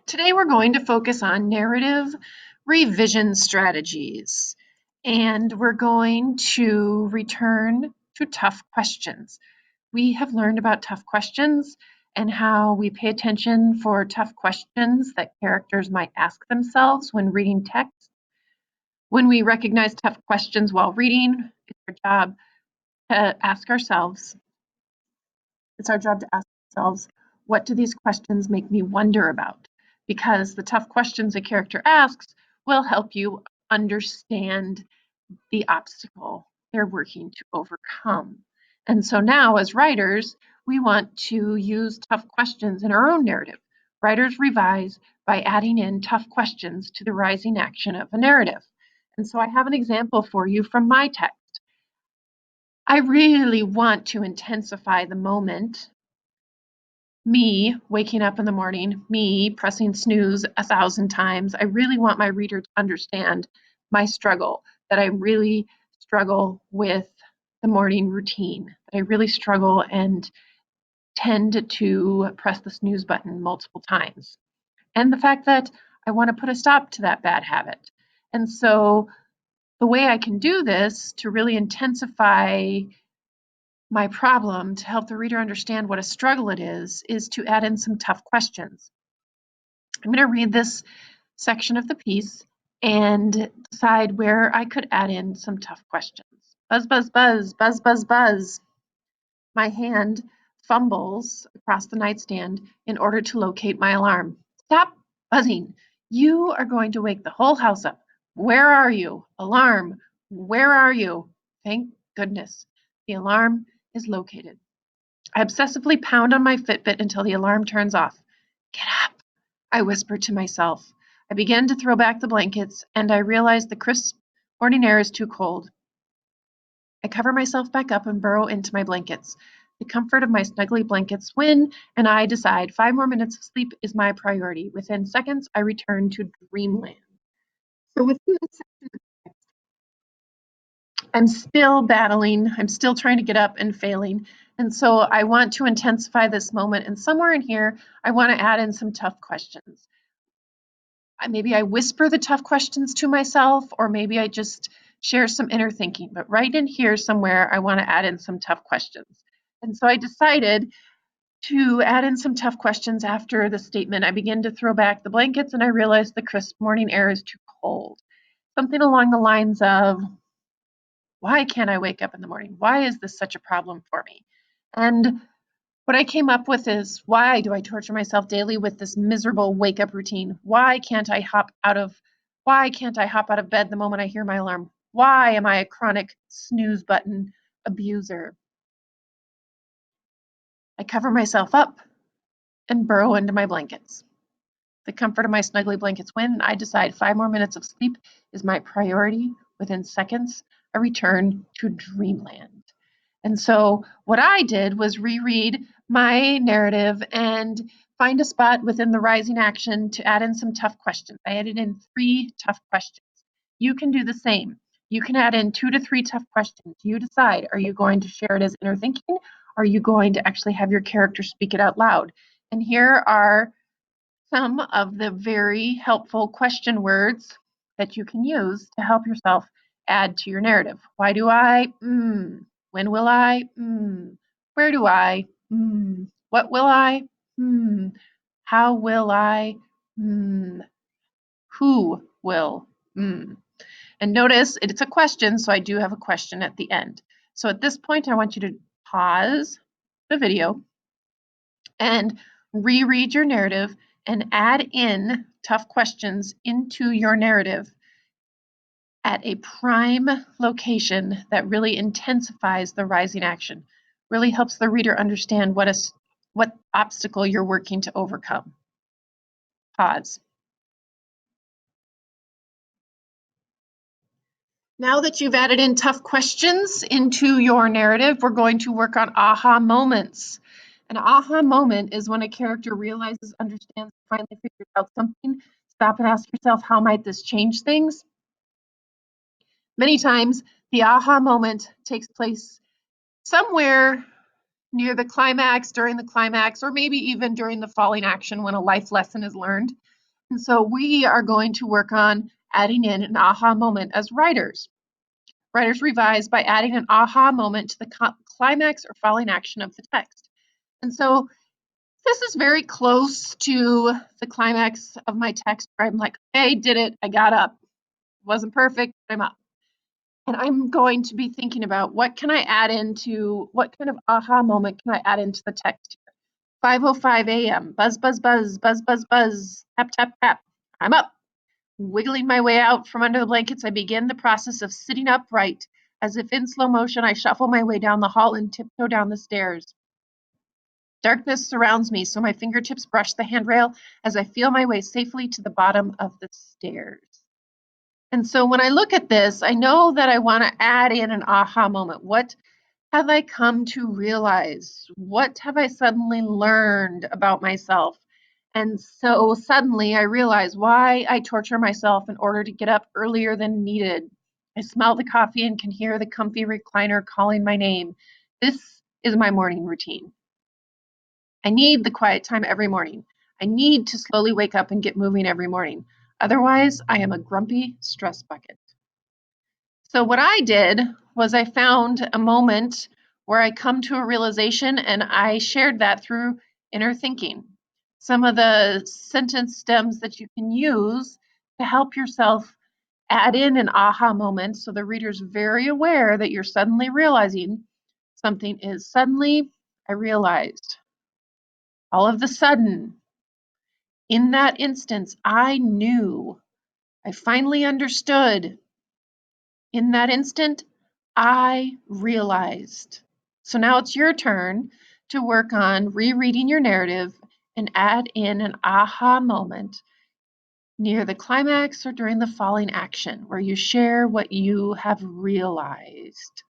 Today we're going to focus on narrative revision strategies, and we're going to return to tough questions. We have learned about tough questions and how we pay attention for tough questions that characters might ask themselves when reading text. When we recognize tough questions while reading, it's our job to ask ourselves, what do these questions make me wonder about? Because the tough questions a character asks will help you understand the obstacle they're working to overcome. And so now, as writers, we want to use tough questions in our own narrative. Writers revise by adding in tough questions to the rising action of a narrative. And so I have an example for you from my text. I really want to intensify the moment, me waking up in the morning, me pressing snooze 1,000 times. I really want my reader to understand my struggle, that I really struggle with the morning routine, that I really struggle and tend to press the snooze button multiple times. And the fact that I want to put a stop to that bad habit. And so the way I can do this to really intensify my problem, to help the reader understand what a struggle it is to add in some tough questions. I'm going to read this section of the piece and decide where I could add in some tough questions. Buzz, buzz, buzz, buzz, buzz, buzz. My hand fumbles across the nightstand in order to locate my alarm. Stop buzzing. You are going to wake the whole house up. Where are you? Alarm. Where are you? Thank goodness. The alarm is located. I obsessively pound on my Fitbit until the alarm turns off. Get up, I whisper to myself. I begin to throw back the blankets, and I realize the crisp morning air is too cold. I cover myself back up and burrow into my blankets. The comfort of my snuggly blankets win, and I decide 5 more minutes of sleep is my priority. Within seconds, I return to dreamland. So within this section, I'm still battling. I'm still trying to get up and failing. And so I want to intensify this moment. And somewhere in here, I want to add in some tough questions. Maybe I whisper the tough questions to myself, or maybe I just share some inner thinking. But right in here somewhere, I want to add in some tough questions. And so I decided to add in some tough questions after the statement. I begin to throw back the blankets, and I realize the crisp morning air is too cold. Something along the lines of, why can't I wake up in the morning? Why is this such a problem for me? And what I came up with is, why do I torture myself daily with this miserable wake up routine? Why can't I hop out of bed the moment I hear my alarm? Why am I a chronic snooze button abuser? I cover myself up and burrow into my blankets. The comfort of my snuggly blankets win. I decide 5 more minutes of sleep is my priority. Within seconds, I return to dreamland. And so what I did was reread my narrative and find a spot within the rising action to add in some tough questions. I added in 3 tough questions. You can do the same. You can add in 2 to 3 tough questions. You decide, are you going to share it as inner thinking? Are you going to actually have your character speak it out loud? And here are some of the very helpful question words that you can use to help yourself add to your narrative. Why do I? When will I? Where do I? What will I? How will I? Who will? And notice it's a question, so I do have a question at the end. So at this point, I want you to pause the video and reread your narrative and add in tough questions into your narrative at a prime location that really intensifies the rising action, really helps the reader understand what obstacle you're working to overcome. Pause. Now that you've added in tough questions into your narrative, we're going to work on aha moments. An aha moment is when a character realizes, understands, finally figures out something. Stop and ask yourself, how might this change things? Many times, the aha moment takes place somewhere near the climax, during the climax, or maybe even during the falling action when a life lesson is learned. And so we are going to work on adding in an aha moment as writers. Writers revise by adding an aha moment to the climax or falling action of the text. And so this is very close to the climax of my text where I'm like, okay, did it, I got up. Wasn't perfect, but I'm up. And I'm going to be thinking about what kind of aha moment can I add into the text here? 5:05 a.m. Buzz, buzz, buzz, buzz, buzz, buzz, tap, tap, tap. I'm up. Wiggling my way out from under the blankets, I begin the process of sitting upright. As if in slow motion, I shuffle my way down the hall and tiptoe down the stairs. Darkness surrounds me, so my fingertips brush the handrail as I feel my way safely to the bottom of the stairs. And so when I look at this, I know that I want to add in an aha moment. What have I come to realize? What have I suddenly learned about myself? And so suddenly I realize why I torture myself in order to get up earlier than needed. I smell the coffee and can hear the comfy recliner calling my name. This is my morning routine. I need the quiet time every morning. I need to slowly wake up and get moving every morning. Otherwise, I am a grumpy stress bucket. So what I did was I found a moment where I come to a realization and I shared that through inner thinking. Some of the sentence stems that you can use to help yourself add in an aha moment so the reader's very aware that you're suddenly realizing something is suddenly I realized. All of the sudden, in that instance, I knew. I finally understood. In that instant, I realized. So now it's your turn to work on rereading your narrative and add in an aha moment near the climax or during the falling action where you share what you have realized.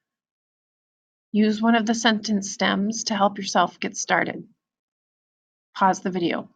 Use one of the sentence stems to help yourself get started. Pause the video.